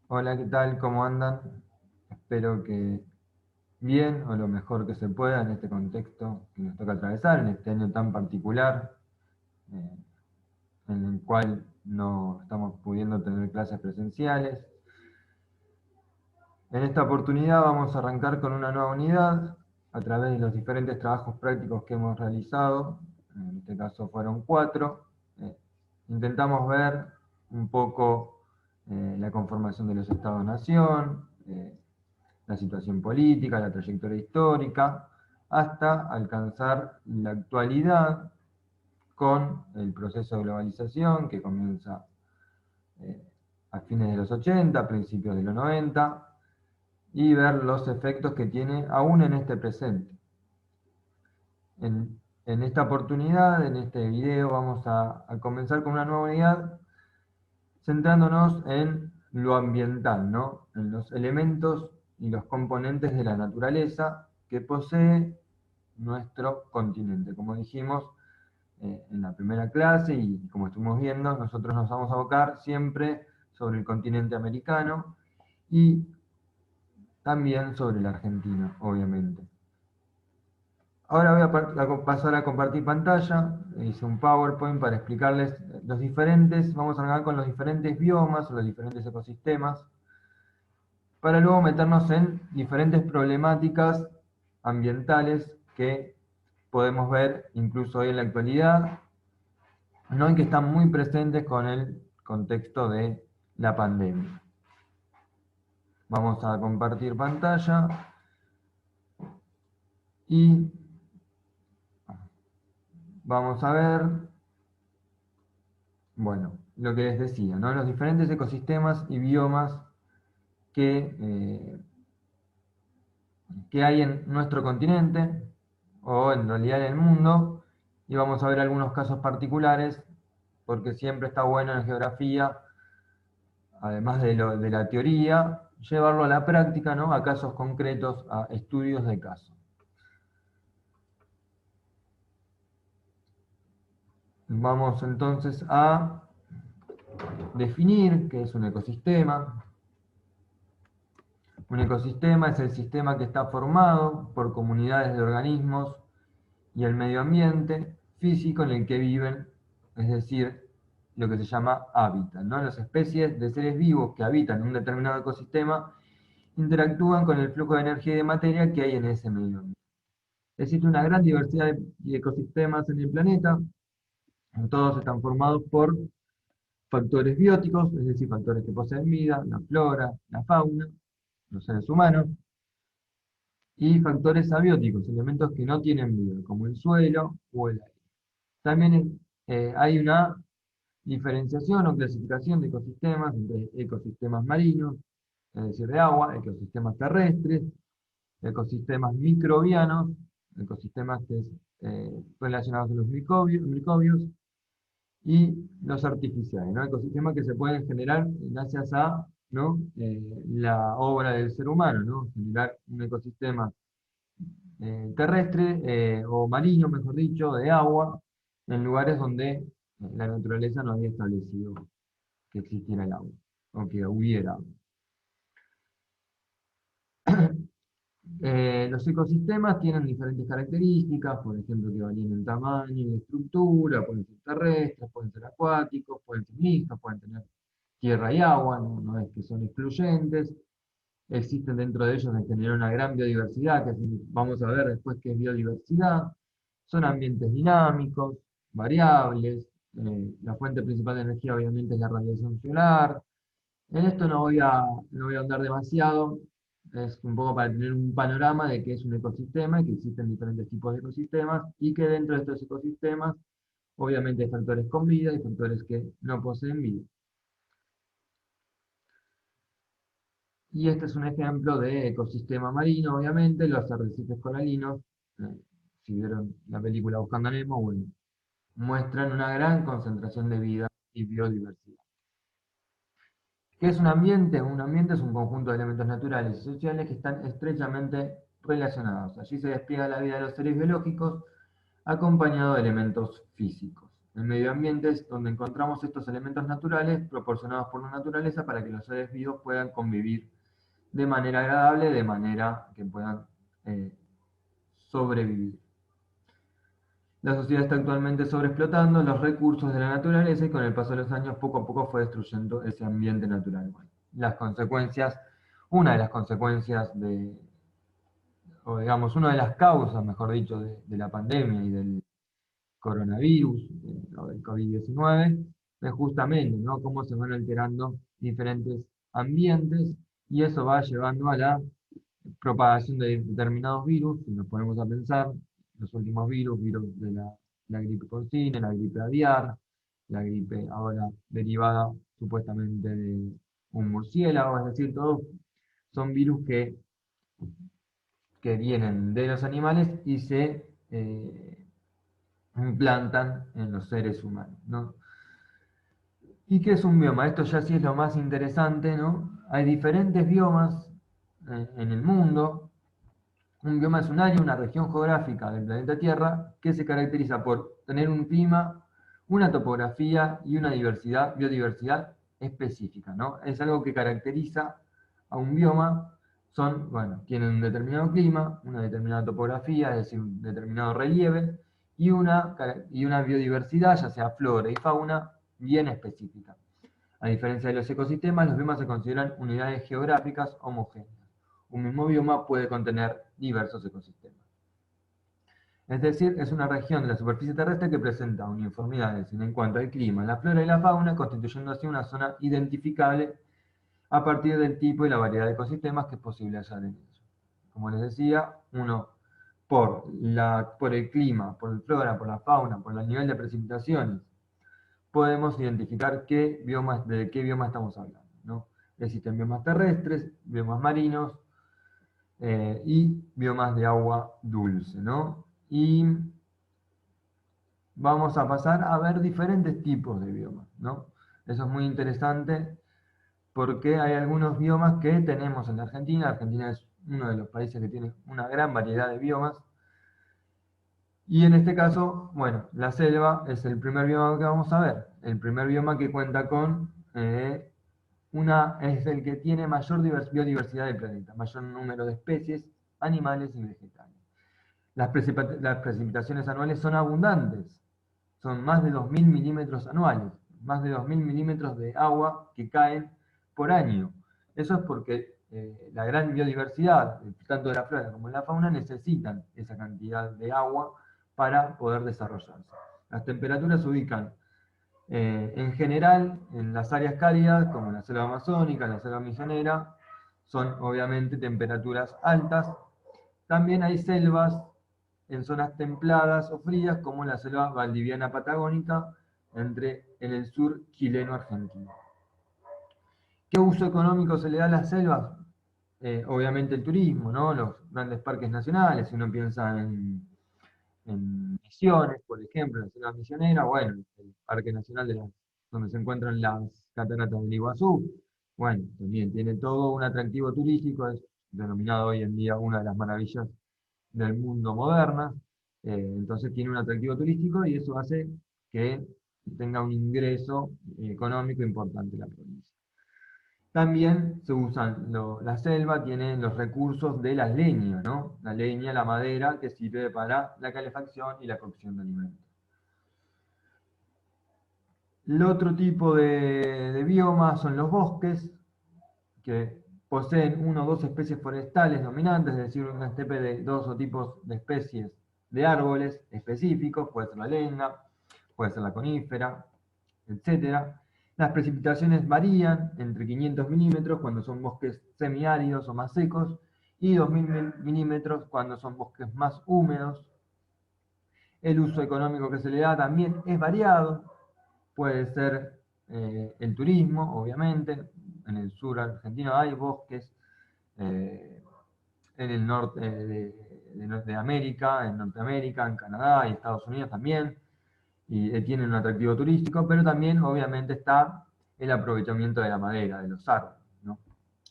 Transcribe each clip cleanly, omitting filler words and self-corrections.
Hola, ¿qué tal? ¿Cómo andan? Espero que bien o lo mejor que se pueda en este contexto que nos toca atravesar, en este año tan particular, eh, en el cual no estamos pudiendo tener clases presenciales. En esta oportunidad vamos a arrancar con una nueva unidad a través de los diferentes trabajos prácticos que hemos realizado. En este caso fueron 4. Eh, Intentamos ver un poco la conformación de los estados-nación, la situación política, la trayectoria histórica, hasta alcanzar la actualidad con el proceso de globalización que comienza eh, a fines de los 80, principios de los 90, y ver los efectos que tiene aún en este presente. En esta oportunidad, en este video, vamos a comenzar con una nueva unidad centrándonos en lo ambiental, ¿no? En los elementos y los componentes de la naturaleza que posee nuestro continente. Como dijimos en la primera clase y como estuvimos viendo, nosotros nos vamos a abocar siempre sobre el continente americano y también sobre la Argentina, obviamente. Ahora voy a pasar a compartir pantalla. Hice un PowerPoint para explicarles los diferentes, vamos a arrancar con los diferentes biomas o los diferentes ecosistemas, para luego meternos en diferentes problemáticas ambientales que podemos ver incluso hoy en la actualidad, no, y que están muy presentes con el contexto de la pandemia. Vamos a compartir pantalla y vamos a ver, bueno, lo que les decía, ¿no? Los diferentes ecosistemas y biomas que, eh, que hay en nuestro continente, o en realidad en el mundo, y vamos a ver algunos casos particulares, porque siempre está bueno en geografía, además de la teoría, llevarlo a la práctica, ¿no? A casos concretos, a estudios de caso. Vamos entonces a definir qué es un ecosistema. Un ecosistema es el sistema que está formado por comunidades de organismos y el medio ambiente físico en el que viven, es decir, lo que se llama hábitat, ¿no? Las especies de seres vivos que habitan en un determinado ecosistema interactúan con el flujo de energía y de materia que hay en ese medio ambiente. Existe una gran diversidad de ecosistemas en el planeta, todos están formados por factores bióticos, es decir, factores que poseen vida, la flora, la fauna, los seres humanos, y factores abióticos, elementos que no tienen vida, como el suelo o el aire. También hay una diferenciación o clasificación de ecosistemas entre ecosistemas marinos, es decir, de agua, ecosistemas terrestres, ecosistemas microbianos, ecosistemas relacionados con los microbios y los artificiales, ¿no? Ecosistemas que se pueden generar gracias a, ¿no? La obra del ser humano, ¿no? Generar un ecosistema terrestre o marino, mejor dicho, de agua, en lugares donde la naturaleza no había establecido que existiera el agua o que hubiera agua. Los ecosistemas tienen diferentes características, por ejemplo, que varían en tamaño y estructura, pueden ser terrestres, pueden ser acuáticos, pueden ser mixtos, pueden tener tierra y agua, no, no es que son excluyentes. Existen dentro de ellos en general una gran biodiversidad, que vamos a ver después qué es biodiversidad. Son ambientes dinámicos, variables. La fuente principal de energía obviamente es la radiación solar. En esto no voy a ahondar demasiado, es un poco para tener un panorama de qué es un ecosistema y que existen diferentes tipos de ecosistemas y que dentro de estos ecosistemas obviamente hay factores con vida y factores que no poseen vida. Y este es un ejemplo de ecosistema marino, obviamente, los arrecifes coralinos, eh, si vieron la película Buscando a Nemo, bueno, muestran una gran concentración de vida y biodiversidad. ¿Qué es un ambiente? Un ambiente es un conjunto de elementos naturales y sociales que están estrechamente relacionados. Allí se despliega la vida de los seres biológicos acompañado de elementos físicos. El medio ambiente es donde encontramos estos elementos naturales proporcionados por la naturaleza para que los seres vivos puedan convivir de manera agradable, de manera que puedan eh, sobrevivir. La sociedad está actualmente sobreexplotando los recursos de la naturaleza y con el paso de los años poco a poco fue destruyendo ese ambiente natural. Bueno, las consecuencias, una de las consecuencias o digamos, una de las causas, mejor dicho, de la pandemia y del coronavirus, o del COVID-19, es justamente, ¿no?, cómo se van alterando diferentes ambientes y eso va llevando a la propagación de determinados virus. Si nos ponemos a pensar, los últimos virus de la gripe porcina, la gripe aviar, la gripe ahora derivada supuestamente de un murciélago, es decir, todos son virus que vienen de los animales y se implantan en los seres humanos, ¿no? ¿Y qué es un bioma? Esto ya sí es lo más interesante, ¿no? Hay diferentes biomas en el mundo. Un bioma es un área, una región geográfica del planeta Tierra que se caracteriza por tener un clima, una topografía y una biodiversidad específica, ¿no? Es algo que caracteriza a un bioma. Bueno, tienen un determinado clima, una determinada topografía, es decir, un determinado relieve, y una biodiversidad, ya sea flora y fauna, bien específica. A diferencia de los ecosistemas, los biomas se consideran unidades geográficas homogéneas. Un mismo bioma puede contener diversos ecosistemas. Es decir, es una región de la superficie terrestre que presenta uniformidades en cuanto al clima, la flora y la fauna, constituyendo así una zona identificable a partir del tipo y la variedad de ecosistemas que es posible hallar en ellos. Como les decía, uno por el clima, por la flora, por la fauna, por el nivel de precipitaciones, podemos identificar de qué bioma estamos hablando, ¿no? Existen biomas terrestres, biomas marinos y biomas de agua dulce, ¿no? Y vamos a pasar a ver diferentes tipos de biomas, ¿no? Eso es muy interesante porque hay algunos biomas que tenemos en la Argentina. Argentina es uno de los países que tiene una gran variedad de biomas. Y en este caso, bueno, la selva es el primer bioma que vamos a ver. El primer bioma que cuenta con es el que tiene mayor biodiversidad del planeta, mayor número de especies, animales y vegetales. Las precipitaciones anuales son abundantes, son más de 2.000 milímetros anuales, más de 2.000 milímetros de agua que caen por año. Eso es porque la gran biodiversidad, tanto de la flora como de la fauna, necesitan esa cantidad de agua para poder desarrollarse. Las temperaturas se ubican en general en las áreas cálidas, como la selva amazónica, la selva misionera, son obviamente temperaturas altas. También hay selvas en zonas templadas o frías, como la selva valdiviana patagónica, en el sur chileno-argentino. ¿Qué uso económico se le da a las selvas? Obviamente el turismo, ¿no? Los grandes parques nacionales. Si uno piensa en Misiones, por ejemplo, la selva misionera, bueno, el Parque Nacional donde se encuentran las cataratas del Iguazú, bueno, también tiene todo un atractivo turístico, es denominado hoy en día una de las maravillas del mundo moderna. Entonces tiene un atractivo turístico y eso hace que tenga un ingreso económico importante la provincia. También se usan, la selva tiene los recursos de la leña, ¿no? La leña, la madera, que sirve para la calefacción y la cocción de alimentos. El otro tipo de biomas son los bosques, que poseen una o dos especies forestales dominantes, es decir, una estepe de dos o tipos de especies de árboles específicos, puede ser la lenga, puede ser la conífera, etc. Las precipitaciones varían entre 500 milímetros cuando son bosques semiáridos o más secos y 2000 milímetros cuando son bosques más húmedos. El uso económico que se le da también es variado. Puede ser el turismo, obviamente. En el sur argentino hay bosques, en el norte de América, en Norteamérica, en Canadá y Estados Unidos también, y tienen un atractivo turístico, pero también obviamente está el aprovechamiento de la madera, de los árboles, ¿no?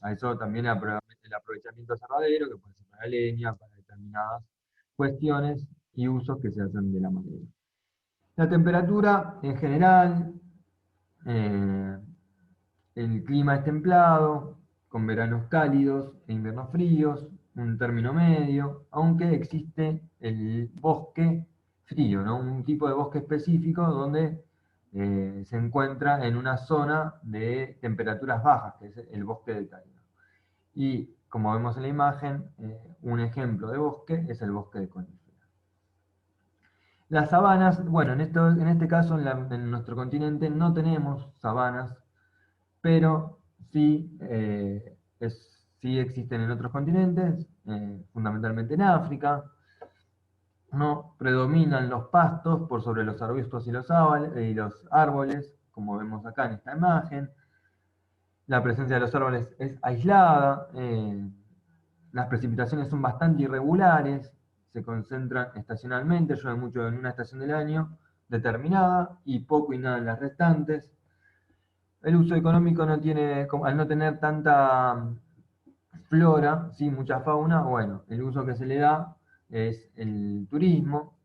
A eso también el aprovechamiento cerradero, que puede ser para leña, para determinadas cuestiones y usos que se hacen de la madera. La temperatura en general, eh, el clima es templado, con veranos cálidos e inviernos fríos, un término medio, aunque existe el bosque frío, ¿no? Un tipo de bosque específico donde se encuentra en una zona de temperaturas bajas, que es el bosque de taiga. Y como vemos en la imagen, un ejemplo de bosque es el bosque de coníferas. Las sabanas, bueno, en este caso en nuestro continente no tenemos sabanas, pero sí, sí existen en otros continentes, fundamentalmente en África. No predominan los pastos por sobre los arbustos y y los árboles, como vemos acá en esta imagen. La presencia de los árboles es aislada, las precipitaciones son bastante irregulares, se concentran estacionalmente, llueve mucho en una estación del año determinada y poco y nada en las restantes. El uso económico no tiene, al no tener tanta flora, ¿sí? Mucha fauna, bueno, el uso que se le da es el turismo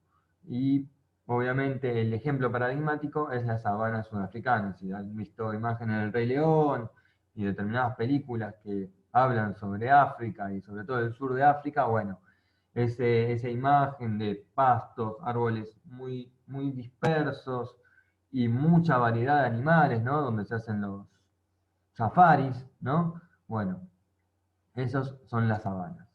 y obviamente el ejemplo paradigmático es la sabana sudafricana. Si han visto imágenes del Rey León y determinadas películas que hablan sobre África y sobre todo el sur de África, bueno, esa imagen de pastos, árboles muy, muy dispersos y mucha variedad de animales, ¿no? Donde se hacen los safaris, ¿no? Bueno, esos son las sabanas.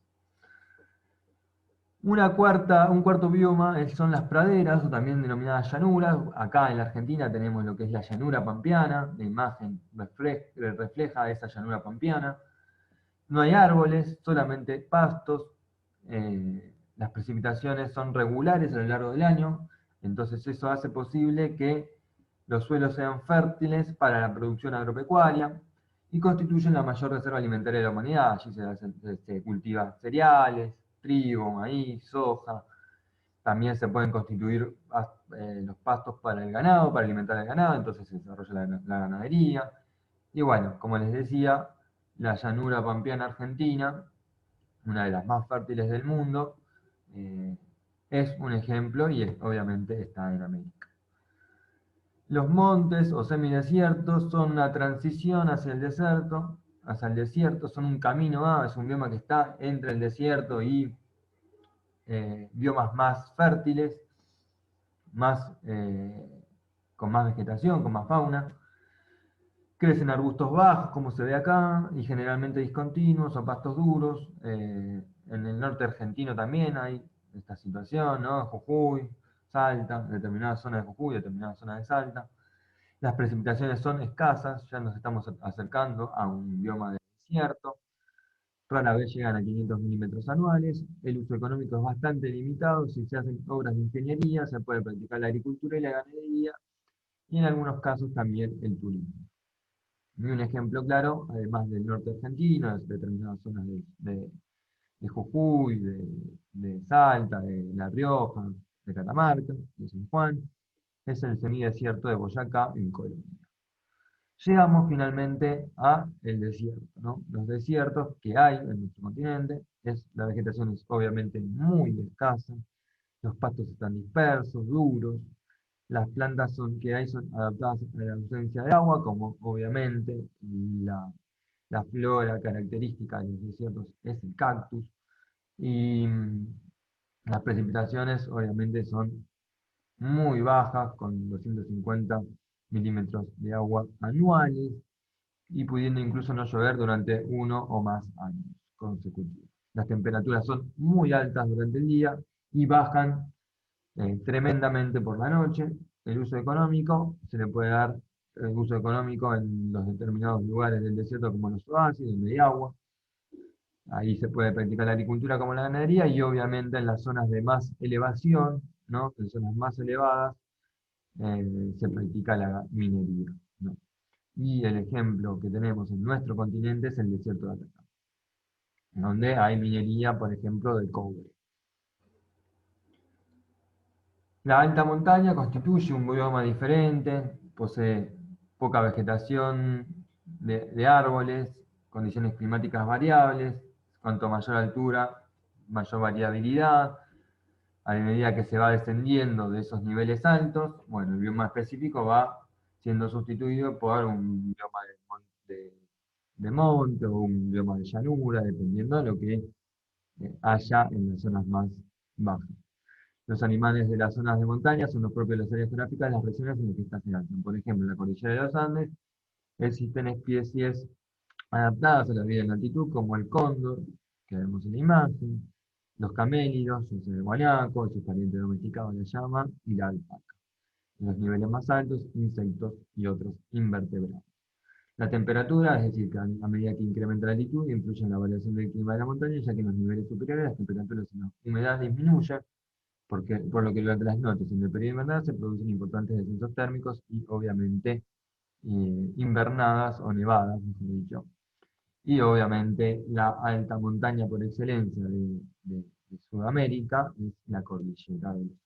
Un cuarto bioma son las praderas, o también denominadas llanuras. Acá en la Argentina tenemos lo que es la llanura pampeana, la imagen refleja esa llanura pampeana. No hay árboles, solamente pastos. Las precipitaciones son regulares a lo largo del año, entonces eso hace posible que los suelos sean fértiles para la producción agropecuaria y constituyen la mayor reserva alimentaria de la humanidad. Allí se cultivan cereales, trigo, maíz, soja. También se pueden constituir los pastos para el ganado, para alimentar el ganado, entonces se desarrolla la ganadería. Y bueno, como les decía, la llanura pampeana argentina, una de las más fértiles del mundo, eh, es un ejemplo y obviamente está en América. Los montes o semidesiertos son una transición hacia el desierto, son un camino es un bioma que está entre el desierto y biomas más fértiles, más, con más vegetación, con más fauna. Crecen arbustos bajos, como se ve acá, y generalmente discontinuos o pastos duros. En el norte argentino también hay esta situación, ¿no? Jujuy, Salta, determinadas zonas de Jujuy, determinadas zonas de Salta. Las precipitaciones son escasas, ya nos estamos acercando a un bioma de desierto. Rara vez llegan a 500 milímetros anuales. El uso económico es bastante limitado. Si se hacen obras de ingeniería, se puede practicar la agricultura y la ganadería, y en algunos casos también el turismo. Y un ejemplo claro, además del norte argentino, de determinadas zonas de Jujuy, de Salta, de La Rioja, de Catamarca, de San Juan, es el semidesierto de Boyacá, en Colombia. Llegamos finalmente a el desierto, ¿no? Los desiertos que hay en nuestro continente, la vegetación es obviamente muy escasa, los pastos están dispersos, duros, las plantas que hay son adaptadas a la ausencia de agua, como obviamente la flora característica de los desiertos es el cactus, y las precipitaciones obviamente son muy bajas, con 250 milímetros de agua anuales, y pudiendo incluso no llover durante uno o más años consecutivos. Las temperaturas son muy altas durante el día y bajan tremendamente por la noche. El uso económico, se le puede dar uso económico en los determinados lugares del desierto como los oasis, donde hay agua. Ahí se puede practicar la agricultura como la ganadería y obviamente en las zonas de más elevación, ¿no? En zonas más elevadas, se practica la minería, ¿no? Y el ejemplo que tenemos en nuestro continente es el desierto de Atacama, donde hay minería, por ejemplo, de cobre. La alta montaña constituye un bioma diferente, posee poca vegetación de árboles, condiciones climáticas variables, cuanto mayor altura, mayor variabilidad. a medida que se va descendiendo de esos niveles altos, bueno, el bioma específico va siendo sustituido por un bioma de monte o un bioma de llanura, dependiendo de lo que haya en las zonas más bajas. Los animales de las zonas de montaña son los propios de las áreas geográficas de las regiones en las que estas se hallan. Por ejemplo, en la cordillera de los Andes existen especies adaptadas a la vida en altitud, como el cóndor, que vemos en la imagen, los camélidos, el guanaco, su pariente domesticado, la llama, y la alpaca. En los niveles más altos, insectos y otros invertebrados. La temperatura, es decir, que a medida que incrementa la altitud, influye en la variación del clima de la montaña, ya que en los niveles superiores las temperaturas y la humedad disminuyen, por lo que durante las noches en el periodo invernal se producen importantes descensos térmicos y obviamente invernadas o nevadas, mejor dicho. Y obviamente la alta montaña por excelencia de Sudamérica es la cordillera de los Andes.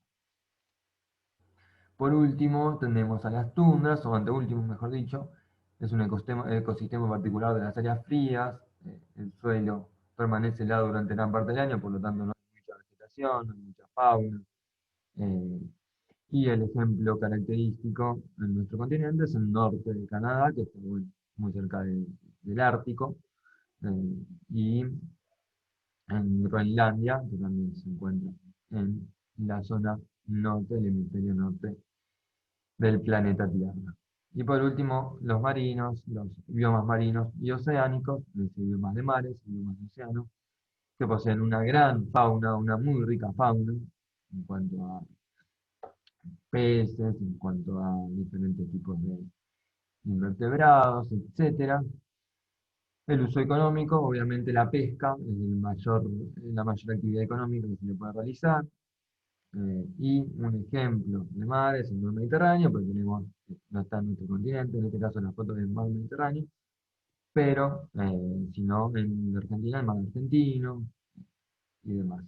Por último, tenemos a las tundras, o anteúltimo, mejor dicho, es un ecosistema particular de las áreas frías, el suelo permanece helado durante gran parte del año, por lo tanto no hay mucha vegetación, no hay mucha fauna, eh, y el ejemplo característico en nuestro continente es el norte de Canadá, que está muy cerca del Ártico, y en Groenlandia, que también se encuentra en la zona norte del hemisferio norte del planeta Tierra. Y por último, los marinos, los biomas marinos y oceánicos, es decir, biomas de mares y biomas de océanos, que poseen una gran fauna, una muy rica fauna, en cuanto a peces, en cuanto a diferentes tipos de invertebrados, etcétera. El uso económico, obviamente la pesca es la mayor actividad económica que se le puede realizar. Y un ejemplo de mar es el mar Mediterráneo, porque tenemos, no está en nuestro continente, en este caso la foto del mar Mediterráneo, pero si no, en Argentina el mar argentino y demás.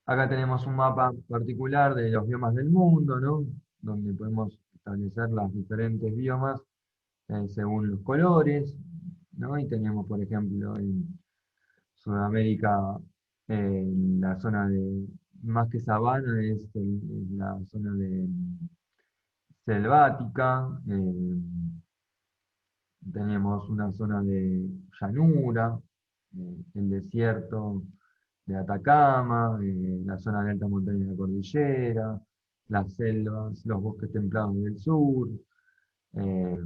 Acá tenemos un mapa particular de los biomas del mundo, ¿no? Donde podemos establecer las diferentes biomas según los colores, ¿no? Y tenemos, por ejemplo, en Sudamérica, la zona de, más que sabana, es la zona de selvática, tenemos una zona de llanura, el desierto de Atacama, la zona de alta montaña de la cordillera, las selvas, los bosques templados del sur. eh,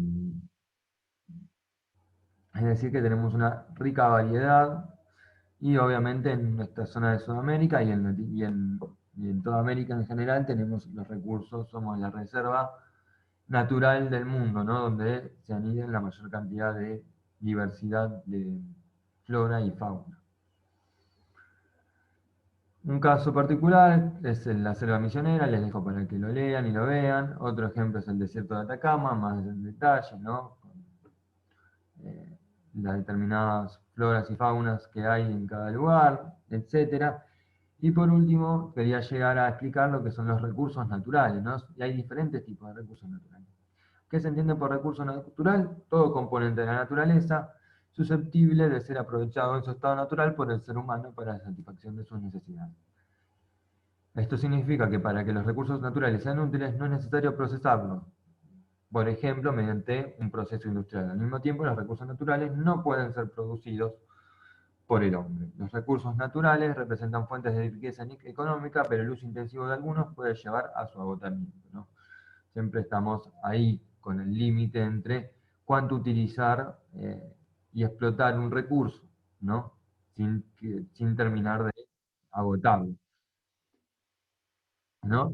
es decir, que tenemos una rica variedad y obviamente en nuestra zona de Sudamérica y en toda América en general tenemos los recursos, somos la reserva natural del mundo, ¿no? Donde se anidan la mayor cantidad de diversidad de flora y fauna. Un caso particular es la selva misionera, les dejo para que lo lean y lo vean. Otro ejemplo es el desierto de Atacama, más en detalle, ¿no? eh, las determinadas floras y faunas que hay en cada lugar, etcétera. Y por último, quería llegar a explicar lo que son los recursos naturales, ¿no? Y hay diferentes tipos de recursos naturales. ¿Qué se entiende por recurso natural? Todo componente de la naturaleza susceptible de ser aprovechado en su estado natural por el ser humano para la satisfacción de sus necesidades. Esto significa que para que los recursos naturales sean útiles no es necesario procesarlos, por ejemplo, mediante un proceso industrial. Al mismo tiempo, los recursos naturales no pueden ser producidos por el hombre. Los recursos naturales representan fuentes de riqueza económica, pero el uso intensivo de algunos puede llevar a su agotamiento, ¿no? Siempre estamos ahí con el límite entre cuánto utilizar y explotar un recurso, ¿no? Sin terminar de agotarlo, ¿no?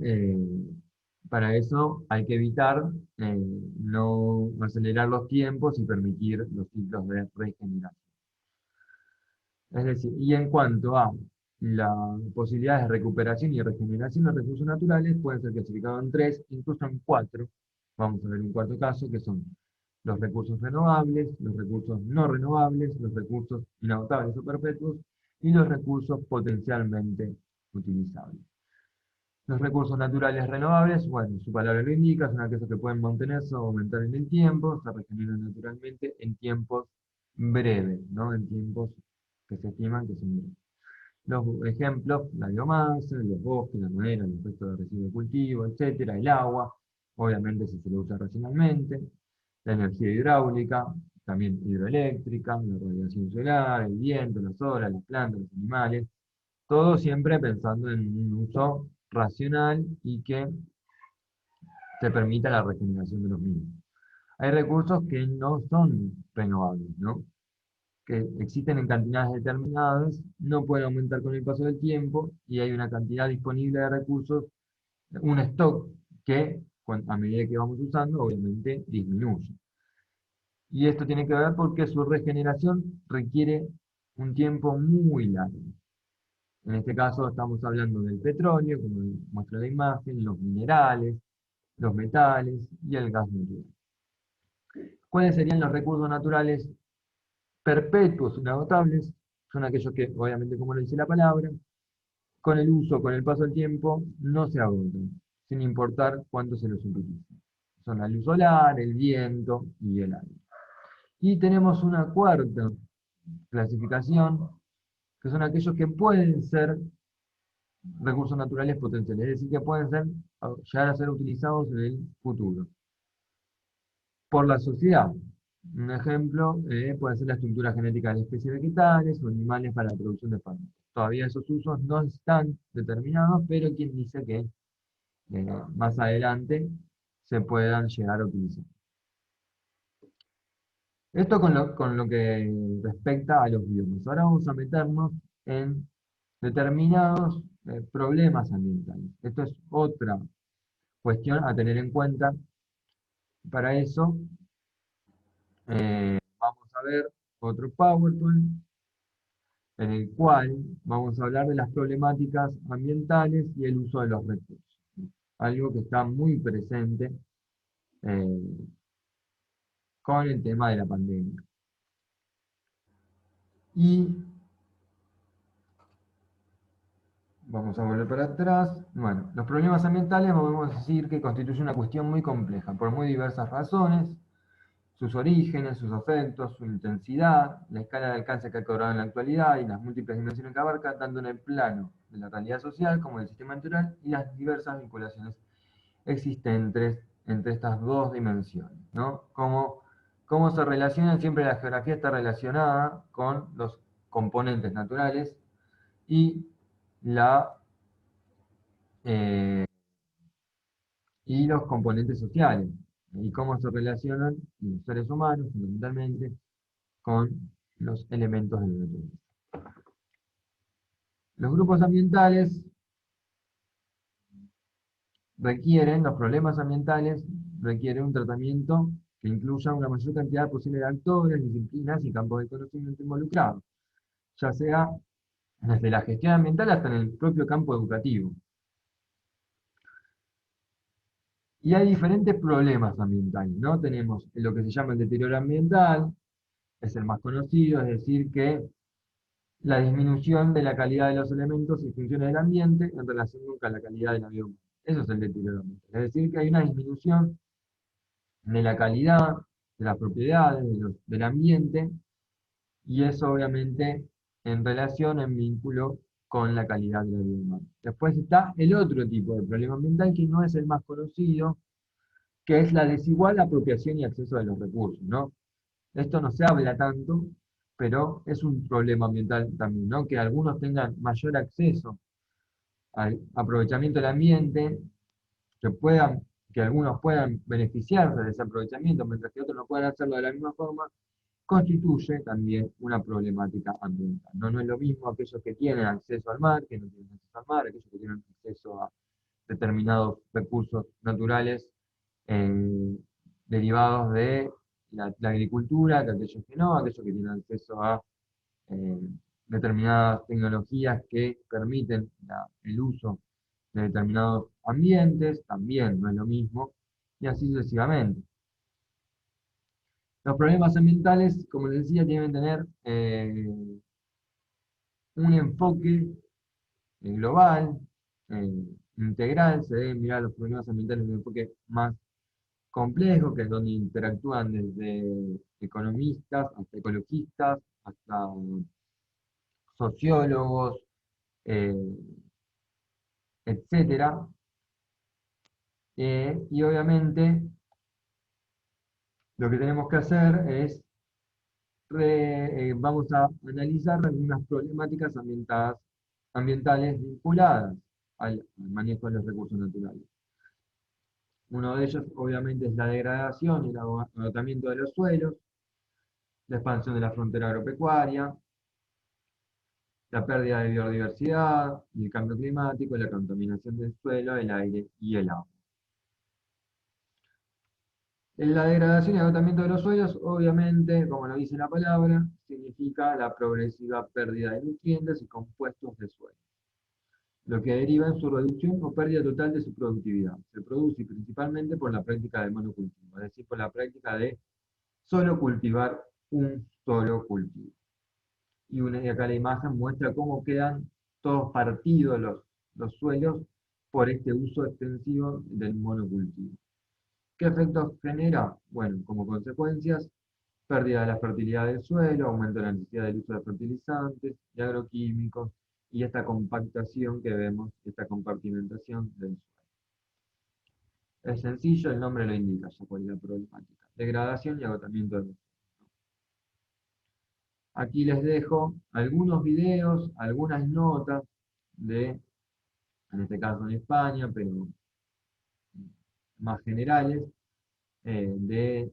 Para eso hay que evitar no acelerar los tiempos y permitir los ciclos de regeneración. Es decir, y en cuanto a las posibilidades de recuperación y regeneración de recursos naturales, pueden ser clasificados en tres, incluso en cuatro. Vamos a ver un cuarto caso, que son los recursos renovables, los recursos no renovables, los recursos inagotables o perpetuos, y los recursos potencialmente utilizables. Los recursos naturales renovables, bueno, su palabra lo indica, son aquellos que pueden mantenerse o aumentar en el tiempo, se regeneran naturalmente en tiempos breves, ¿no? En tiempos que se estiman que son breves. Los ejemplos, la biomasa, los bosques, la madera, los restos de residuos de cultivo, etcétera, el agua, obviamente si se lo usa racionalmente, la energía hidráulica, también hidroeléctrica, la radiación solar, el viento, las olas, las plantas, los animales, todo siempre pensando en un uso racional y que te permita la regeneración de los mismos. Hay recursos que no son renovables, ¿no? Que existen en cantidades determinadas, no pueden aumentar con el paso del tiempo y hay una cantidad disponible de recursos, un stock que a medida que vamos usando, obviamente disminuye. Y esto tiene que ver porque su regeneración requiere un tiempo muy largo. En este caso estamos hablando del petróleo, como muestra la imagen, los minerales, los metales y el gas natural. ¿Cuáles serían los recursos naturales perpetuos, inagotables? Son aquellos que, obviamente, como lo dice la palabra, con el uso, con el paso del tiempo, no se agotan, sin importar cuánto se los utilice. Son la luz solar, el viento y el aire. Y tenemos una cuarta clasificación, que son aquellos que pueden ser recursos naturales potenciales, es decir, que pueden llegar a ser utilizados en el futuro por la sociedad. Un ejemplo puede ser la estructura genética de especies vegetales o animales para la producción de fármacos. Todavía esos usos no están determinados, pero quien dice que más adelante se puedan llegar a utilizar. Esto con lo que respecta a los biomas. Ahora vamos a meternos en determinados problemas ambientales. Esto es otra cuestión a tener en cuenta. Para eso vamos a ver otro PowerPoint en el cual vamos a hablar de las problemáticas ambientales y el uso de los recursos. Algo que está muy presente eh, con el tema de la pandemia. Y vamos a volver para atrás. Bueno, los problemas ambientales podemos decir que constituyen una cuestión muy compleja, por muy diversas razones, sus orígenes, sus efectos, su intensidad, la escala de alcance que ha cobrado en la actualidad y las múltiples dimensiones que abarca, tanto en el plano de la realidad social como del sistema natural y las diversas vinculaciones existentes entre estas dos dimensiones, ¿no? Cómo se relacionan, siempre la geografía está relacionada con los componentes naturales y la eh, y los componentes sociales, y cómo se relacionan los seres humanos, fundamentalmente, con los elementos de la naturaleza. Los grupos ambientales los problemas ambientales requieren un tratamiento que incluya una mayor cantidad posible de actores, disciplinas y campos de conocimiento involucrados, ya sea desde la gestión ambiental hasta en el propio campo educativo. Y hay diferentes problemas ambientales, ¿no? Tenemos lo que se llama el deterioro ambiental, es el más conocido, es decir, que la disminución de la calidad de los elementos y funciones del ambiente en relación con la calidad de la vida humana. Eso es el deterioro ambiental. Es decir, que hay una disminución de la calidad, de las propiedades, del ambiente, y eso obviamente en relación, en vínculo con la calidad de la vida humana. Después está el otro tipo de problema ambiental que no es el más conocido, que es la desigual apropiación y acceso de los recursos, ¿no? Esto no se habla tanto, pero es un problema ambiental también, ¿no? Que algunos tengan mayor acceso al aprovechamiento del ambiente, que que algunos puedan beneficiarse de ese aprovechamiento, mientras que otros no puedan hacerlo de la misma forma, constituye también una problemática ambiental. No, no es lo mismo aquellos que tienen acceso al mar, que no tienen acceso al mar, aquellos que tienen acceso a determinados recursos naturales eh, derivados de la agricultura, que aquellos que no, aquellos que tienen acceso a eh, determinadas tecnologías que permiten el uso de determinados ambientes, también no es lo mismo, y así sucesivamente. Los problemas ambientales, como les decía, tienen que tener un enfoque global, integral, se deben mirar los problemas ambientales en un enfoque más complejo, que es donde interactúan desde economistas hasta ecologistas, hasta sociólogos, eh, etcétera. Y obviamente lo que tenemos que hacer es, vamos a analizar algunas problemáticas ambientales vinculadas al manejo de los recursos naturales. Uno de ellos, obviamente, es la degradación y el agotamiento de los suelos, la expansión de la frontera agropecuaria, la pérdida de biodiversidad, el cambio climático, la contaminación del suelo, el aire y el agua. En la degradación y agotamiento de los suelos, obviamente, como lo dice la palabra, significa la progresiva pérdida de nutrientes y compuestos de suelo, lo que deriva en su reducción o pérdida total de su productividad. Se produce principalmente por la práctica del monocultivo, es decir, por la práctica de solo cultivar un solo cultivo. Y acá la imagen muestra cómo quedan todos partidos los suelos por este uso extensivo del monocultivo. ¿Qué efectos genera? Bueno, como consecuencias, pérdida de la fertilidad del suelo, aumento de la necesidad del uso de fertilizantes, de agroquímicos y esta compactación que vemos, esta compartimentación del suelo. Es sencillo, el nombre lo indica, ya cuál es la problemática. Degradación y agotamiento del suelo. Aquí les dejo algunos videos, algunas notas de, en este caso en España, pero más generales, de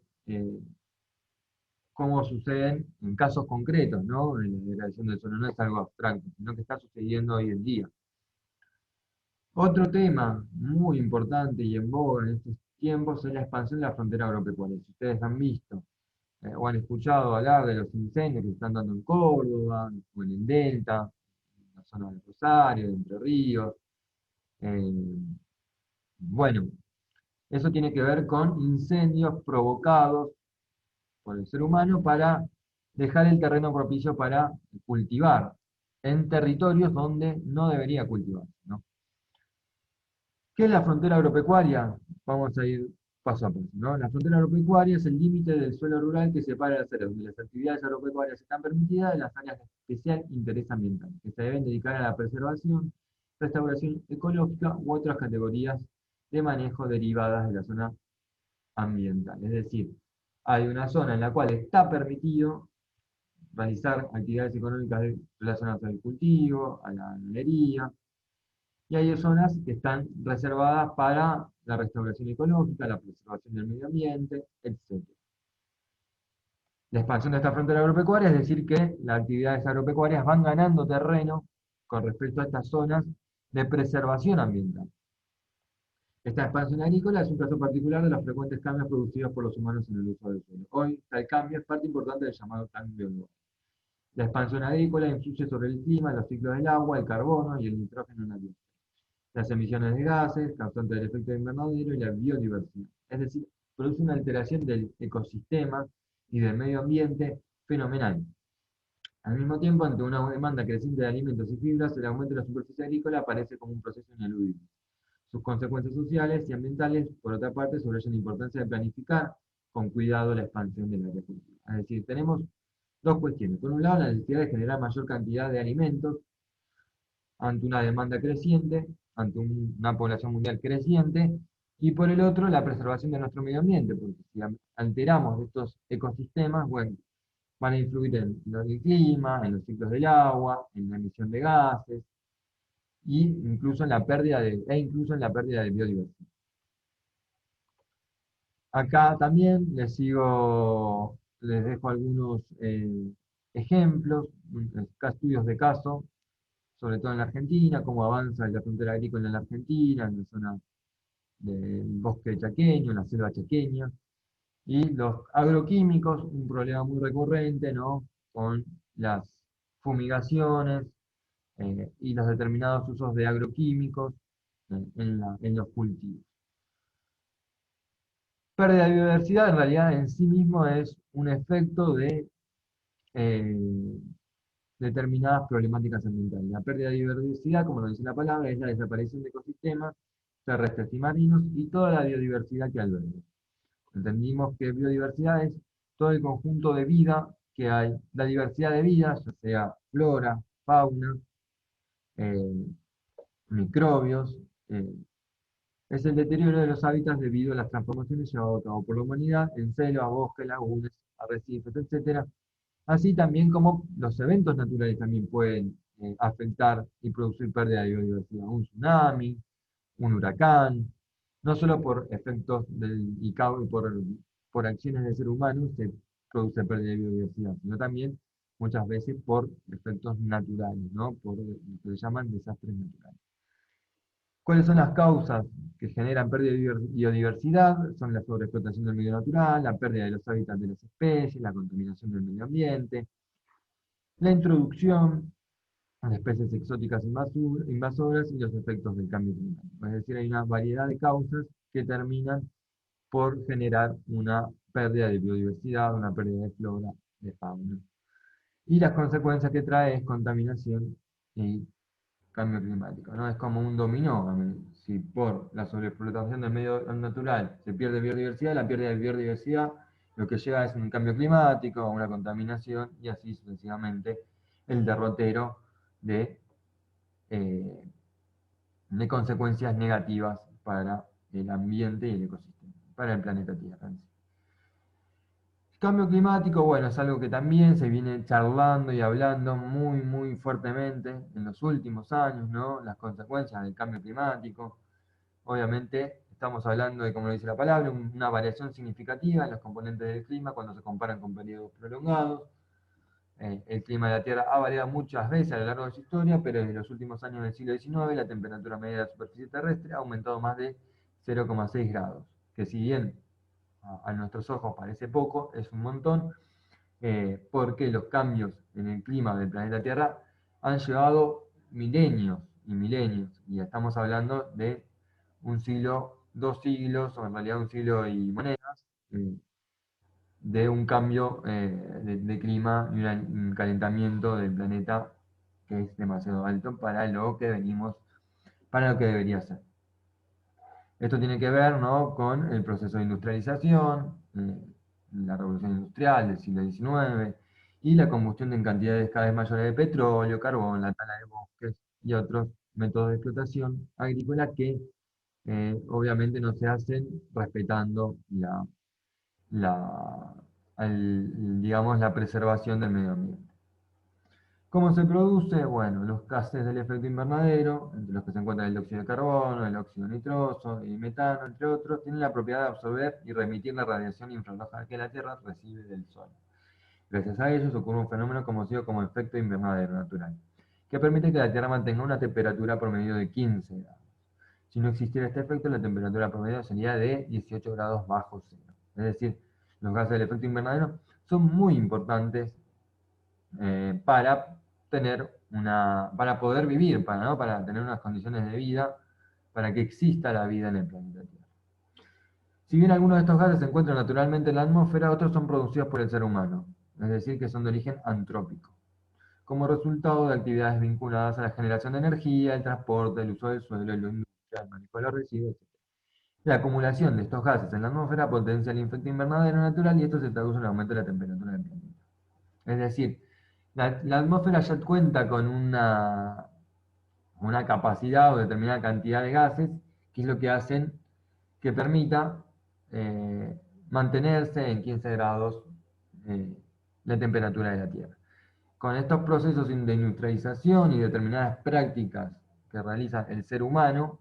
cómo suceden en casos concretos, ¿no? En la degradación del suelo no es algo abstracto, sino que está sucediendo hoy en día. Otro tema muy importante y en boga en estos tiempos es la expansión de la frontera agropecuaria. Si ustedes han visto o han escuchado hablar de los incendios que se están dando en Córdoba, o en el Delta, en la zona de Rosario, de Entre Ríos. eh, bueno, eso tiene que ver con incendios provocados por el ser humano para dejar el terreno propicio para cultivar en territorios donde no debería cultivar, ¿no? ¿Qué es la frontera agropecuaria? Vamos a ir paso a paso, ¿no? La frontera agropecuaria es el límite del suelo rural que separa las áreas donde las actividades agropecuarias están permitidas de las áreas de especial interés ambiental, que se deben dedicar a la preservación, restauración ecológica u otras categorías de manejo derivadas de la zona ambiental. Es decir, hay una zona en la cual está permitido realizar actividades económicas relacionadas al cultivo, a la ganadería, y hay zonas que están reservadas para la restauración ecológica, la preservación del medio ambiente, etc. La expansión de esta frontera agropecuaria es decir que las actividades agropecuarias van ganando terreno con respecto a estas zonas de preservación ambiental. Esta expansión agrícola es un caso particular de los frecuentes cambios producidos por los humanos en el uso del suelo. Hoy, tal cambio es parte importante del llamado cambio global. La expansión agrícola influye sobre el clima, los ciclos del agua, el carbono y el nitrógeno en la atmósfera, las emisiones de gases causantes del efecto invernadero y la biodiversidad. Es decir, produce una alteración del ecosistema y del medio ambiente fenomenal. Al mismo tiempo, ante una demanda creciente de alimentos y fibras, el aumento de la superficie agrícola aparece como un proceso ineludible. Sus consecuencias sociales y ambientales, por otra parte, subrayan la importancia de planificar con cuidado la expansión de la agricultura. Es decir, tenemos dos cuestiones. Por un lado, la necesidad de generar mayor cantidad de alimentos ante una demanda creciente, ante una población mundial creciente, y por el otro, la preservación de nuestro medio ambiente, porque si alteramos estos ecosistemas, bueno, van a influir en el clima, en los ciclos del agua, en la emisión de gases, incluso en la pérdida de biodiversidad. Acá también les dejo algunos ejemplos, estudios de caso, sobre todo en la Argentina, cómo avanza la frontera agrícola en la Argentina, en la zona del bosque chaqueño, en la selva chaqueña, y los agroquímicos, un problema muy recurrente, ¿no? Con las fumigaciones y los determinados usos de agroquímicos en los cultivos. Pérdida de biodiversidad en realidad en sí mismo es un efecto de eh, determinadas problemáticas ambientales. La pérdida de biodiversidad, como lo dice la palabra, es la desaparición de ecosistemas terrestres y marinos y toda la biodiversidad que alberga. Entendimos que biodiversidad es todo el conjunto de vida que hay, la diversidad de vida, ya sea flora, fauna, eh, microbios. Es el deterioro de los hábitats debido a las transformaciones llevadas a cabo por la humanidad en selvas, bosques, lagunas, arrecifes, etcétera. Así también como los eventos naturales también pueden afectar y producir pérdida de biodiversidad. Un tsunami, un huracán, no solo por efectos y por acciones del ser humano se produce pérdida de biodiversidad, sino también muchas veces por efectos naturales, ¿no? Por lo que se llaman desastres naturales. ¿Cuáles son las causas que generan pérdida de biodiversidad? Son la sobreexplotación del medio natural, la pérdida de los hábitats de las especies, la contaminación del medio ambiente, la introducción de especies exóticas invasoras y los efectos del cambio climático. Es decir, hay una variedad de causas que terminan por generar una pérdida de biodiversidad, una pérdida de flora, de fauna. Y las consecuencias que trae es contaminación y cambio climático, ¿no? Es como un dominó. Si por la sobreexplotación del medio natural se pierde biodiversidad, la pérdida de biodiversidad lo que llega es un cambio climático, una contaminación y así sucesivamente el derrotero de, eh, de consecuencias negativas para el ambiente y el ecosistema, para el planeta Tierra en sí. Cambio climático, bueno, es algo que también se viene charlando y hablando muy fuertemente en los últimos años, ¿no? Las consecuencias del cambio climático. Obviamente, estamos hablando de, como lo dice la palabra, una variación significativa en los componentes del clima cuando se comparan con periodos prolongados. El clima de la Tierra ha variado muchas veces a lo largo de su historia, pero desde los últimos años del siglo XIX la temperatura media de la superficie terrestre ha aumentado más de 0,6 grados, que si bien a nuestros ojos parece poco, es un montón, porque los cambios en el clima del planeta Tierra han llevado milenios y milenios, y estamos hablando de un siglo, 2 siglos, o en realidad un siglo y monedas, de un cambio de clima y un calentamiento del planeta que es demasiado alto para lo que venimos, para lo que debería ser. Esto tiene que ver, ¿no?, con el proceso de industrialización, la revolución industrial del siglo XIX y la combustión en cantidades cada vez mayores de petróleo, carbón, la tala de bosques y otros métodos de explotación agrícola que obviamente no se hacen respetando la, digamos, la preservación del medio ambiente. ¿Cómo se produce? Bueno, los gases del efecto invernadero, entre los que se encuentran el dióxido de carbono, el óxido nitroso y metano, entre otros, tienen la propiedad de absorber y remitir la radiación infrarroja que la Tierra recibe del Sol. Gracias a ellos ocurre un fenómeno conocido como efecto invernadero natural, que permite que la Tierra mantenga una temperatura promedio de 15 grados. Si no existiera este efecto, la temperatura promedio sería de 18 grados bajo cero. Es decir, los gases del efecto invernadero son muy importantes para para poder vivir, ¿no?, para tener unas condiciones de vida, para que exista la vida en el planeta Tierra. Si bien algunos de estos gases se encuentran naturalmente en la atmósfera, otros son producidos por el ser humano, es decir, que son de origen antrópico, como resultado de actividades vinculadas a la generación de energía, el transporte, el uso del suelo, la industria, el manejo de los residuos, etc. La acumulación de estos gases en la atmósfera potencia el efecto invernadero natural y esto se traduce en un aumento de la temperatura del planeta. Es decir, la atmósfera ya cuenta con una capacidad o determinada cantidad de gases, que es lo que hacen que permita eh, mantenerse en 15 grados eh, la temperatura de la Tierra. Con estos procesos de industrialización y determinadas prácticas que realiza el ser humano,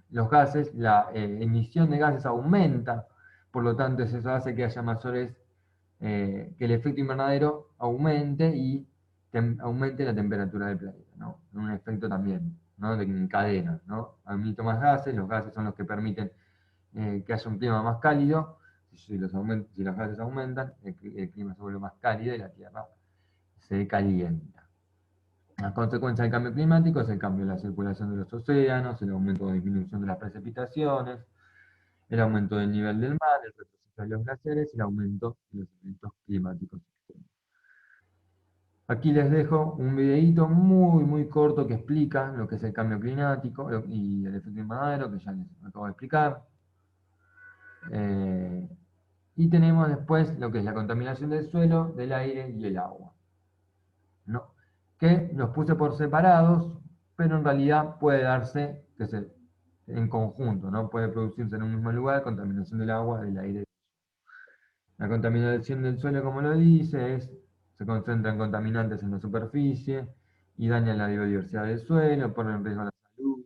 los gases, la emisión de gases aumenta, por lo tanto eso hace que haya mayores, que el efecto invernadero aumente y aumente la temperatura del planeta, ¿no? Un efecto también, ¿no?, de cadena, ¿no? Emito más gases, los gases son los que permiten que haya un clima más cálido. Si los gases aumentan, el clima se vuelve más cálido y la Tierra se calienta. Las consecuencias del cambio climático es el cambio en la circulación de los océanos, el aumento o disminución de las precipitaciones, el aumento del nivel del mar, el retroceso de los glaciares y el aumento de los eventos climáticos extremos. Aquí les dejo un videíto muy corto que explica lo que es el cambio climático y el efecto invernadero, que ya les acabo de explicar. Y tenemos después lo que es la contaminación del suelo, del aire y el agua, ¿no? que los puse por separados, pero en realidad puede darse en conjunto, ¿no? Puede producirse en un mismo lugar contaminación del agua, del aire. La contaminación del suelo, como lo dice, se concentra en contaminantes en la superficie y daña la biodiversidad del suelo, pone en riesgo la salud,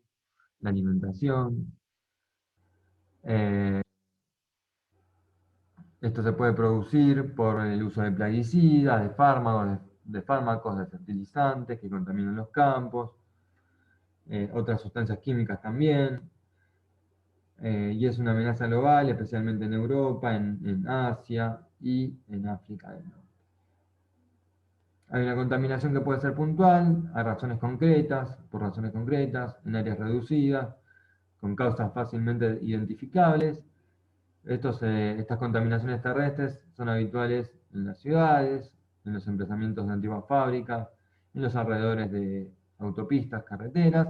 la alimentación. Eh, Esto se puede producir por el uso de plaguicidas, de fármacos, de fertilizantes que contaminan los campos, otras sustancias químicas también, y es una amenaza global, especialmente en Europa, en Asia y en África del Norte. Hay una contaminación que puede ser puntual, por razones concretas, en áreas reducidas, con causas fácilmente identificables. Estas contaminaciones terrestres son habituales en las ciudades, en los emplazamientos de antiguas fábricas, en los alrededores de autopistas, carreteras,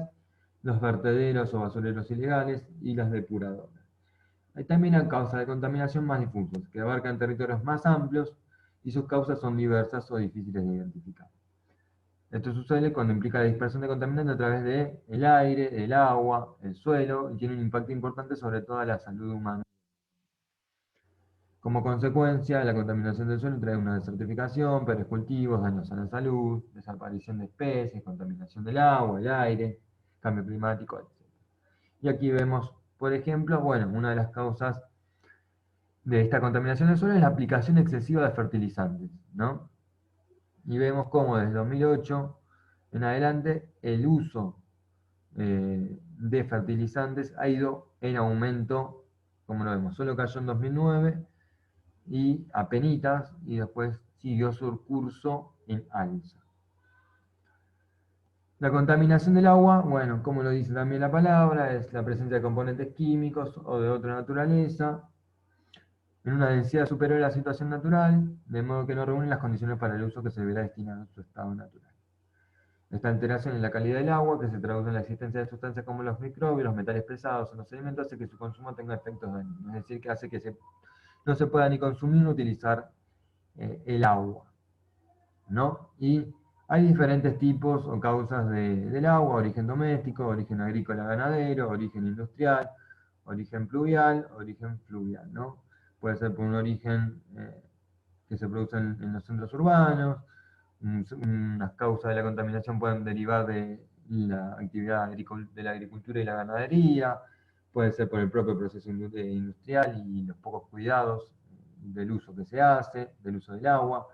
los vertederos o basureros ilegales y las depuradoras. Hay también causas de contaminación más difusas, que abarcan territorios más amplios y sus causas son diversas o difíciles de identificar. Esto sucede cuando implica la dispersión de contaminantes a través del aire, el agua, el suelo y tiene un impacto importante sobre toda la salud humana. Como consecuencia, la contaminación del suelo trae una desertificación, peores cultivos, daños a la salud, desaparición de especies, contaminación del agua, el aire, cambio climático, etc. Y aquí vemos, por ejemplo, bueno, una de las causas de esta contaminación del suelo es la aplicación excesiva de fertilizantes, ¿no? Y vemos cómo desde 2008 en adelante el uso de fertilizantes ha ido en aumento, como lo vemos, solo cayó en 2009 y apenitas, y después siguió su curso en alza. La contaminación del agua, bueno, como lo dice también la palabra, es la presencia de componentes químicos o de otra naturaleza en una densidad superior a la situación natural, de modo que no reúnen las condiciones para el uso que se deberá destinar a su estado natural. Esta alteración en la calidad del agua, que se traduce en la existencia de sustancias como los microbios, los metales pesados o los alimentos, hace que su consumo tenga efectos dañinos, es decir, que hace que no se pueda ni consumir ni utilizar el agua, ¿no? Y hay diferentes tipos o causas del agua: origen doméstico, origen agrícola ganadero, origen industrial, origen pluvial, origen fluvial, ¿no? Puede ser por un origen que se produce en los centros urbanos. Unas causas de la contaminación pueden derivar de la actividad de la agricultura y la ganadería, puede ser por el propio proceso industrial y los pocos cuidados del uso que se hace, del uso del agua,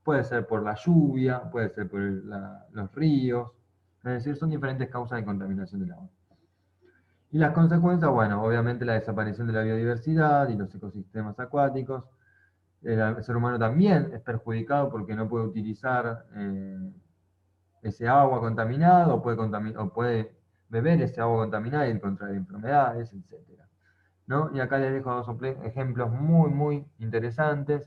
puede ser por la lluvia, puede ser por los ríos, es decir, son diferentes causas de contaminación del agua. Y las consecuencias, bueno, obviamente la desaparición de la biodiversidad y los ecosistemas acuáticos. El ser humano también es perjudicado porque no puede utilizar ese agua contaminada o puede beber ese agua contaminada y contraer enfermedades, etc. ¿No? Y acá les dejo dos ejemplos muy, muy interesantes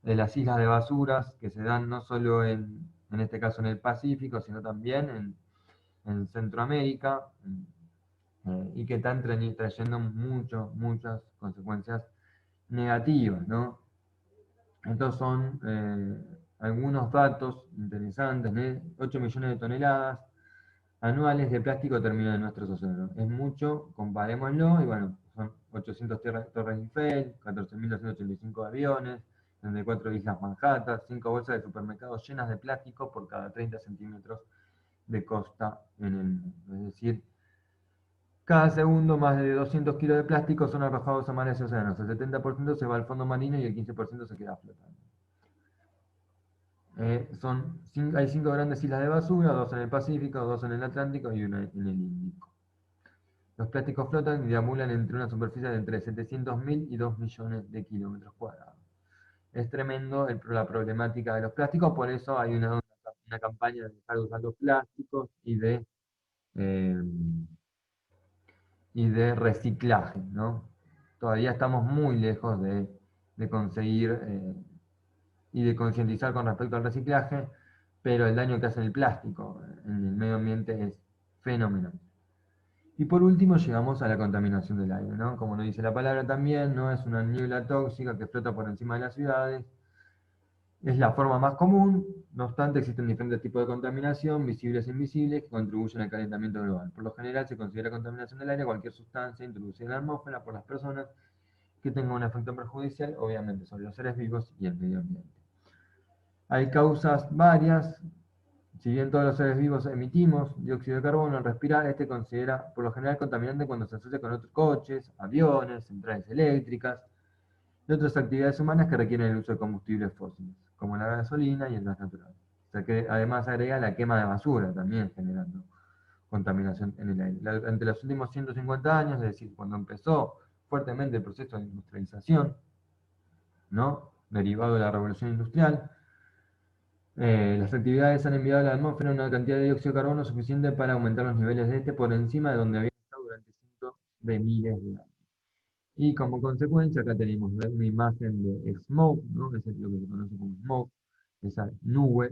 de las islas de basuras que se dan no solo en este caso en el Pacífico, sino también en Centroamérica, y que están trayendo muchas consecuencias negativas, ¿no? Estos son algunos datos interesantes, ¿eh? 8 millones de toneladas anuales de plástico terminan en nuestros océanos. Es mucho, comparémoslo, y bueno, son 800 torres Eiffel, 14.285 aviones, 34 islas Manhattan, 5 bolsas de supermercados llenas de plástico por cada 30 centímetros de costa en el mundo. Es decir, cada segundo más de 200 kilos de plástico son arrojados a mares y océanos. El 70% se va al fondo marino y el 15% se queda flotando. Hay 5 grandes islas de basura, 2 en el Pacífico, 2 en el Atlántico y una en el Índico. Los plásticos flotan y deambulan entre una superficie de entre 700.000 y 2 millones de kilómetros cuadrados. Es tremendo la problemática de los plásticos, por eso hay una campaña de dejar de usar los plásticos eh, y de reciclaje, ¿no? Todavía estamos muy lejos de conseguir y de concientizar con respecto al reciclaje, pero el daño que hace el plástico en el medio ambiente es fenomenal. Y por último llegamos a la contaminación del aire, ¿no? Como nos dice la palabra también, no es una niebla tóxica que flota por encima de las ciudades, es la forma más común, No obstante, existen diferentes tipos de contaminación, visibles e invisibles, que contribuyen al calentamiento global. Por lo general, se considera contaminación del aire cualquier sustancia introducida en la atmósfera por las personas que tenga un efecto perjudicial, obviamente, sobre los seres vivos y el medio ambiente. Hay causas varias. Si bien todos los seres vivos emitimos dióxido de carbono al respirar, este considera por lo general contaminante cuando se asocia con otros coches, aviones, centrales eléctricas y otras actividades humanas que requieren el uso de combustibles fósiles, como la gasolina y el gas natural. O sea que además agrega la quema de basura también generando contaminación en el aire. Entre los últimos 150 años, es decir, cuando empezó fuertemente el proceso de industrialización, ¿no? Derivado de la revolución industrial, las actividades han enviado a la atmósfera una cantidad de dióxido de carbono suficiente para aumentar los niveles de este por encima de donde habían estado durante cientos de miles de años. Y como consecuencia, acá tenemos una imagen de smoke, ¿no? Es lo que se conoce como smoke, esa nube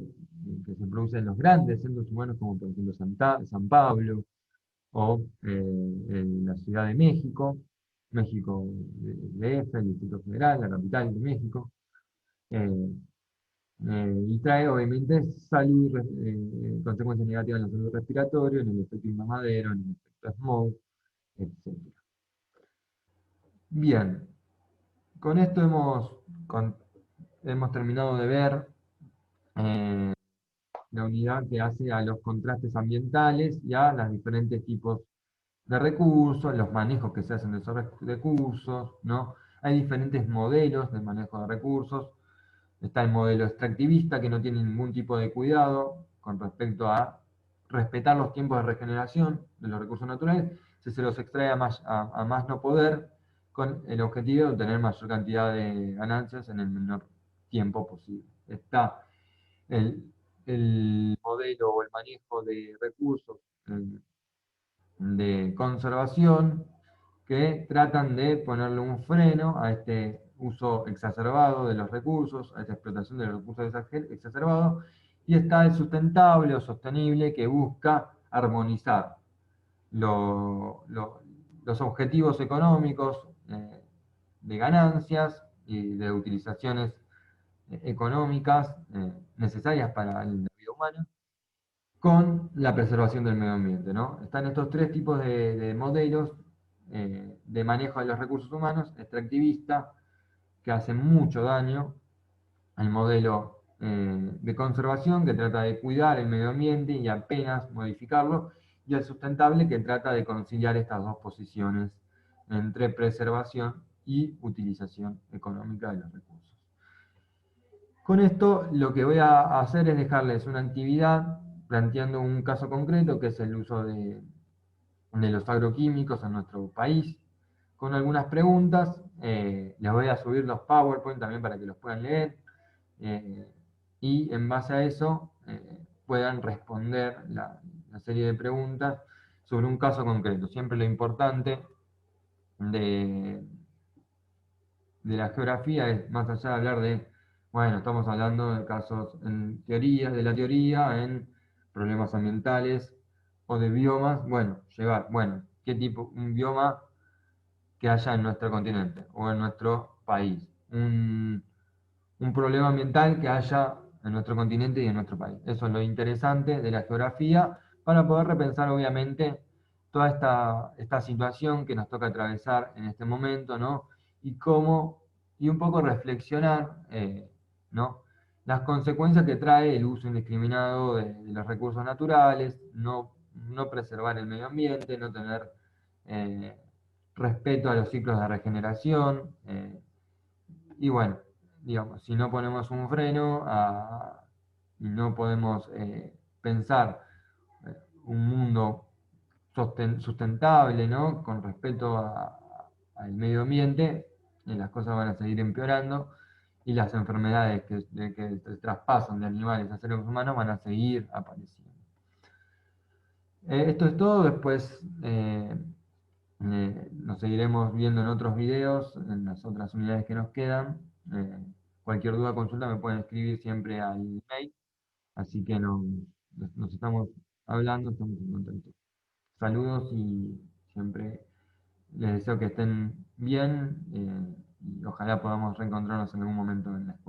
que se produce en los grandes centros humanos, como por ejemplo San Pablo o en la Ciudad de México, México DF, el Distrito Federal, la capital de México. Eh, y trae obviamente salud, consecuencias negativas en la salud respiratoria, en el efecto invernadero, en el efecto smog, etc. Bien, con esto hemos terminado de ver eh, la unidad que hace a los contrastes ambientales y a los diferentes tipos de recursos, los manejos que se hacen de esos recursos, ¿no? Hay diferentes modelos de manejo de recursos. Está el modelo extractivista, que no tiene ningún tipo de cuidado con respecto a respetar los tiempos de regeneración de los recursos naturales. Se los extrae a más no poder, con el objetivo de obtener mayor cantidad de ganancias en el menor tiempo posible. Está el, el modelo o el manejo de recursos de conservación, que tratan de ponerle un freno a este uso exacerbado de los recursos, a esta explotación de los recursos exacerbados, y está el sustentable o sostenible, que busca armonizar los objetivos económicos de ganancias y de utilizaciones económicas necesarias para el vida humana con la preservación del medio ambiente, ¿no? Están estos tres tipos de modelos de manejo de los recursos humanos: extractivista, que hace mucho daño; el modelo de conservación, que trata de cuidar el medio ambiente y apenas modificarlo; y el sustentable, que trata de conciliar estas dos posiciones entre preservación y utilización económica de los recursos. Con esto lo que voy a hacer es dejarles una actividad planteando un caso concreto, que es el uso de los agroquímicos en nuestro país, con algunas preguntas. Les voy a subir los PowerPoint también para que los puedan leer, eh, y en base a eso puedan responder la serie de preguntas sobre un caso concreto. Siempre lo importante de, de la geografía es, más allá de hablar de, bueno, estamos hablando de casos en teoría, de la teoría, en problemas ambientales o de biomas, bueno, llevar, bueno, qué tipo, un bioma que haya en nuestro continente o en nuestro país, un problema ambiental que haya en nuestro continente y en nuestro país. Eso es lo interesante de la geografía, para poder repensar obviamente toda esta situación que nos toca atravesar en este momento, ¿no? Y cómo, y un poco reflexionar, ¿no? Las consecuencias que trae el uso indiscriminado de los recursos naturales, no preservar el medio ambiente, no tener eh, respeto a los ciclos de regeneración, y bueno, digamos, si no ponemos un freno y no podemos pensar un mundo sustentable, ¿no? Con respecto al medio ambiente, las cosas van a seguir empeorando, y las enfermedades que se traspasan de animales a seres humanos van a seguir apareciendo. Esto es todo. Después nos seguiremos viendo en otros videos, en las otras unidades que nos quedan. Cualquier duda, consulta, me pueden escribir siempre al email. Así que nos estamos hablando, estamos en contacto. Saludos, y siempre les deseo que estén bien, y ojalá podamos reencontrarnos en algún momento en la escuela.